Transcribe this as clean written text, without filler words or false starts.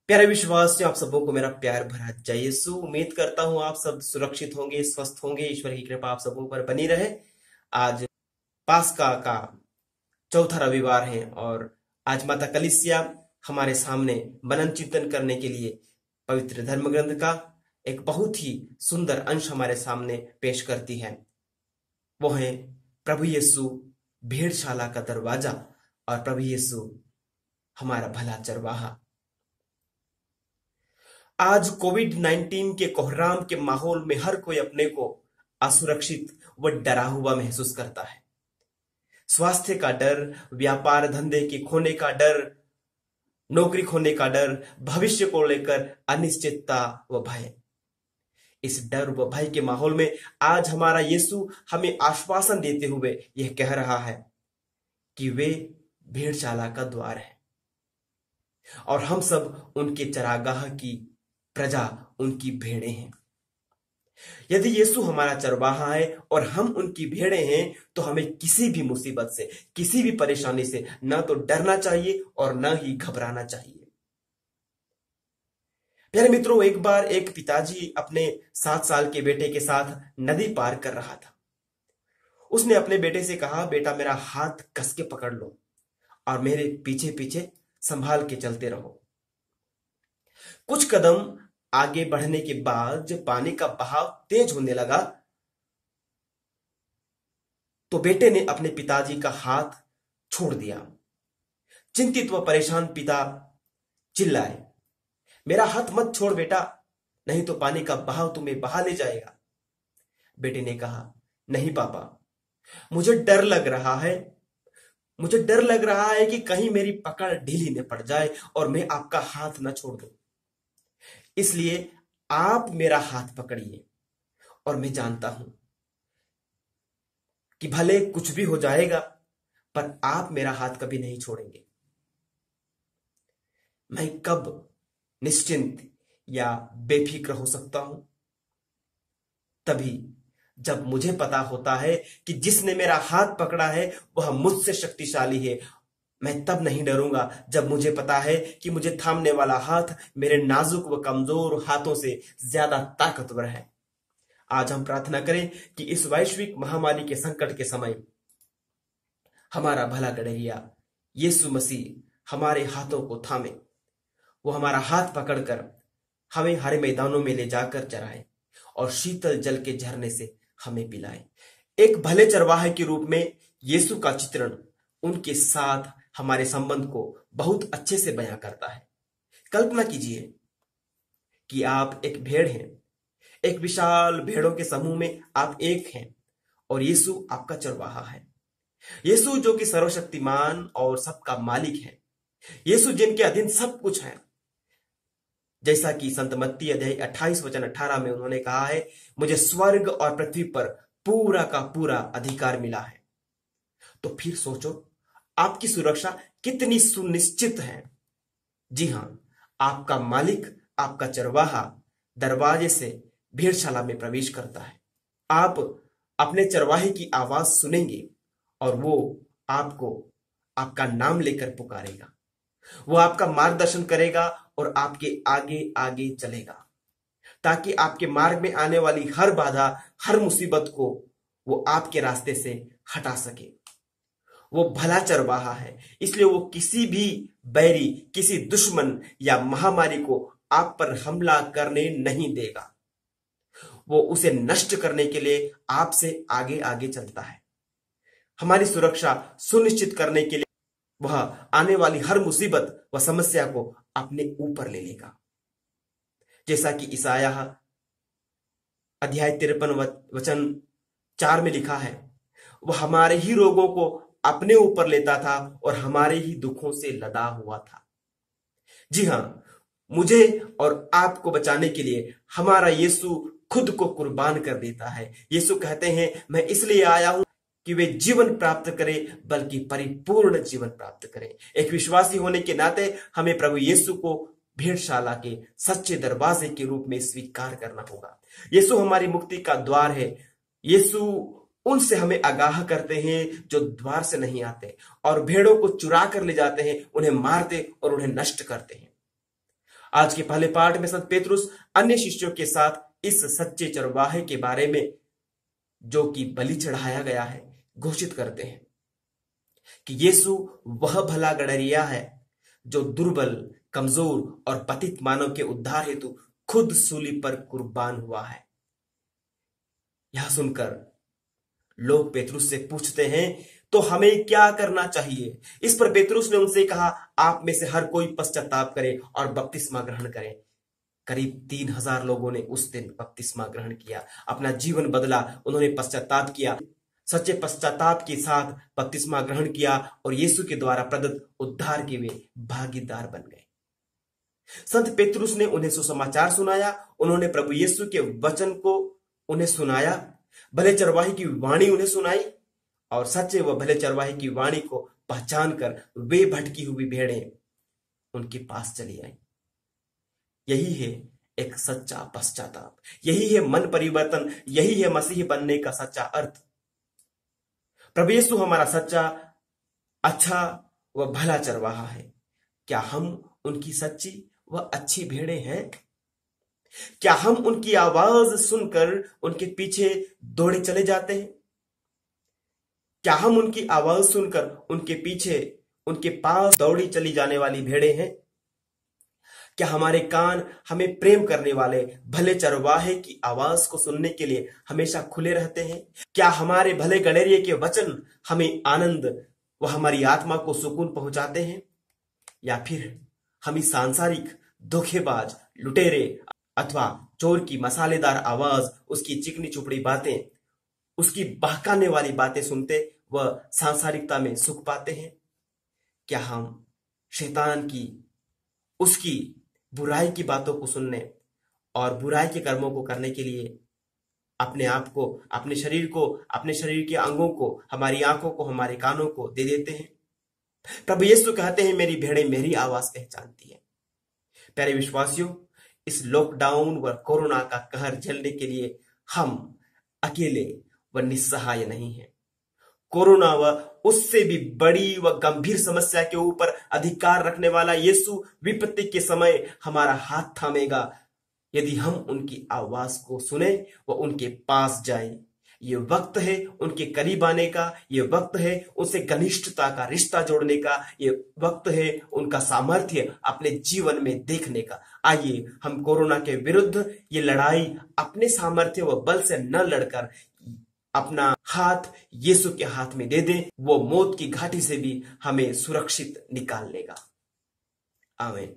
प्यारे विश्वासियों, आप सबों को मेरा प्यार भरा जय यीशु। उम्मीद करता हूं आप सब सुरक्षित होंगे, स्वस्थ होंगे। ईश्वर की कृपा आप सबों पर बनी रहे। आज पास्का का चौथा रविवार है और आज माता कलीसिया हमारे सामने मनन चिंतन करने के लिए पवित्र धर्म ग्रंथ का एक बहुत ही सुंदर अंश हमारे सामने पेश करती है। वो है प्रभु यीशु भेड़शाला का दरवाजा और प्रभु यीशु हमारा भला चरवाहा। आज कोविड-19 के कोहराम के माहौल में हर कोई अपने को असुरक्षित व डरा हुआ महसूस करता है। स्वास्थ्य का डर, व्यापार धंधे के खोने का डर, नौकरी खोने का डर, भविष्य को लेकर अनिश्चितता व भय। इस डर व भय के माहौल में आज हमारा यीशु हमें आश्वासन देते हुए यह कह रहा है कि वे भेड़शाला का द्वार है और हम सब उनके चरागाह की प्रजा, उनकी भेड़ें हैं। यदि यीशु हमारा चरवाहा है और हम उनकी भेड़ें हैं तो हमें किसी भी मुसीबत से, किसी भी परेशानी से न तो डरना चाहिए और न ही घबराना चाहिए। प्यारे मित्रों, एक बार एक पिताजी अपने 7 साल के बेटे के साथ नदी पार कर रहा था। उसने अपने बेटे से कहा, बेटा मेरा हाथ कस के पकड़ लो और मेरे पीछे पीछे संभाल के चलते रहो। कुछ कदम आगे बढ़ने के बाद जब पानी का बहाव तेज होने लगा तो बेटे ने अपने पिताजी का हाथ छोड़ दिया। चिंतित व परेशान पिता चिल्लाए, मेरा हाथ मत छोड़ बेटा, नहीं तो पानी का बहाव तुम्हें बहा ले जाएगा। बेटे ने कहा, नहीं पापा, मुझे डर लग रहा है। मुझे डर लग रहा है कि कहीं मेरी पकड़ ढीली न पड़ जाए और मैं आपका हाथ न छोड़ दूं। इसलिए आप मेरा हाथ पकड़िए और मैं जानता हूं कि भले कुछ भी हो जाएगा पर आप मेरा हाथ कभी नहीं छोड़ेंगे। मैं कब निश्चिंत या बेफिक्र हो सकता हूं? तभी जब मुझे पता होता है कि जिसने मेरा हाथ पकड़ा है वह मुझसे शक्तिशाली है। मैं तब नहीं डरूंगा जब मुझे पता है कि मुझे थामने वाला हाथ मेरे नाजुक व कमजोर हाथों से ज्यादा ताकतवर है। आज हम प्रार्थना करें कि इस वैश्विक महामारी के संकट के समय हमारा भला गड़हैया यीशु मसीह हमारे हाथों को थामे, वो हमारा हाथ पकड़कर हमें हरे मैदानों में ले जाकर चराए और शीतल जल के झरने से हमें पिलाए। एक भले चरवाहे के रूप में यीशु का चित्रण उनके साथ हमारे संबंध को बहुत अच्छे से बयां करता है। कल्पना कीजिए कि आप एक भेड़ हैं। एक विशाल भेड़ों के समूह में आप एक हैं और यीशु आपका चरवाहा है। यीशु जो कि सर्वशक्तिमान और सबका मालिक है। यीशु जिनके अधीन सब कुछ है। जैसा कि संत मत्ती अध्याय 28 वचन 18 में उन्होंने कहा है, मुझे स्वर्ग और पृथ्वी पर पूरा का पूरा अधिकार मिला है। तो फिर सोचो, आपकी सुरक्षा कितनी सुनिश्चित है। जी हां, आपका मालिक, आपका चरवाहा दरवाजे से भेड़शाला में प्रवेश करता है। आप अपने चरवाहे की आवाज सुनेंगे और वो आपको आपका नाम लेकर पुकारेगा। वो आपका मार्गदर्शन करेगा और आपके आगे आगे चलेगा ताकि आपके मार्ग में आने वाली हर बाधा, हर मुसीबत को वो आपके रास्ते से हटा सके। वो भला चरवाहा है, इसलिए वो किसी भी बैरी, किसी दुश्मन या महामारी को आप पर हमला करने नहीं देगा। वो उसे नष्ट करने के लिए आपसे आगे आगे चलता है। हमारी सुरक्षा सुनिश्चित करने के लिए वह आने वाली हर मुसीबत व समस्या को अपने ऊपर ले लेगा। जैसा कि ईसाया अध्याय 53 वचन 4 में लिखा है, वह हमारे ही रोगों को अपने ऊपर लेता था और हमारे ही दुखों से लदा हुआ था। जी हां, मुझे और आपको बचाने के लिए हमारा यीशु खुद को कुर्बान कर देता है। यीशु कहते हैं, मैं इसलिए आया हूं कि वे जीवन प्राप्त करें, बल्कि परिपूर्ण जीवन प्राप्त करें। एक विश्वासी होने के नाते हमें प्रभु यीशु को भेड़शाला के सच्चे दरवाजे के रूप में स्वीकार करना होगा। यीशु हमारी मुक्ति का द्वार है। यीशु उनसे हमें आगाह करते हैं जो द्वार से नहीं आते और भेड़ों को चुरा कर ले जाते हैं, उन्हें मारते और उन्हें नष्ट करते हैं। आज के पहले पाठ में संत पेतरुस अन्य शिष्यों के साथ इस सच्चे चरवाहे के बारे में, जो कि बलि चढ़ाया गया है, घोषित करते हैं कि यीशु वह भला गडरिया है जो दुर्बल, कमजोर और पतित मानव के उद्धार हेतु खुद सूली पर कुर्बान हुआ है। यह सुनकर लोग पेतरुस से पूछते हैं, तो हमें क्या करना चाहिए? इस पर पेतरुस ने उनसे कहा, आप में से हर कोई पश्चाताप करे और बपतिस्मा ग्रहण करे। करीब 3000 लोगों ने उस दिन बपतिस्मा ग्रहण किया, अपना जीवन बदला, उन्होंने पश्चाताप किया, सच्चे पश्चाताप के साथ बपतिस्मा ग्रहण किया और यीशु के द्वारा प्रदत्त उद्धार के वे भागीदार बन गए। संत पेतरुस ने उन्हें सुसमाचार सुनाया, उन्होंने प्रभु यीशु के वचन को उन्हें सुनाया, भले चरवाहे की वाणी उन्हें सुनाई और सच्चे व भले चरवाहे की वाणी को पहचान कर वे भटकी हुई भेड़ें उनके पास चली आई। यही है एक सच्चा पश्चाताप, यही है मन परिवर्तन, यही है मसीह बनने का सच्चा अर्थ। प्रभु यीशु हमारा सच्चा, अच्छा व भला चरवाहा है। क्या हम उनकी सच्ची व अच्छी भेड़ें हैं? क्या हम उनकी आवाज सुनकर उनके पीछे दौड़े चले जाते हैं? क्या हम उनकी आवाज सुनकर उनके पीछे, उनके पास दौड़ी चली जाने वाली भेड़ें हैं? क्या हमारे कान हमें प्रेम करने वाले भले चरवाहे की आवाज को सुनने के लिए हमेशा खुले रहते हैं? क्या हमारे भले गडरिये के वचन हमें आनंद व हमारी आत्मा को सुकून पहुंचाते हैं? या फिर हम इस सांसारिक धोखेबाज, लुटेरे अथवा चोर की मसालेदार आवाज, उसकी चिकनी चुपड़ी बातें, उसकी बहकाने वाली बातें सुनते व सांसारिकता में सुख पाते हैं? क्या हम शैतान की, उसकी बुराई की बातों को सुनने और बुराई के कर्मों को करने के लिए अपने आप को, अपने शरीर को, अपने शरीर के अंगों को, हमारी आंखों को, हमारे कानों को दे देते हैं? प्रभु यीशु कहते हैं, मेरी भेड़ें मेरी आवाज पहचानती है। प्यारे विश्वासियों, इस लॉकडाउन व कोरोना का कहर झेलने के लिए हम अकेले व निस्सहाय नहीं हैं। कोरोना व उससे भी बड़ी व गंभीर समस्या के ऊपर अधिकार रखने वाला यीशु विपत्ति के समय हमारा हाथ थामेगा, यदि हम उनकी आवाज को सुने व उनके पास जाएं। ये वक्त है उनके करीब आने का, ये वक्त है उनसे घनिष्ठता का रिश्ता जोड़ने का, ये वक्त है उनका सामर्थ्य अपने जीवन में देखने का। आइए हम कोरोना के विरुद्ध ये लड़ाई अपने सामर्थ्य व बल से न लड़कर अपना हाथ यीशु के हाथ में दे दें। वो मौत की घाटी से भी हमें सुरक्षित निकाल लेगा। आमीन।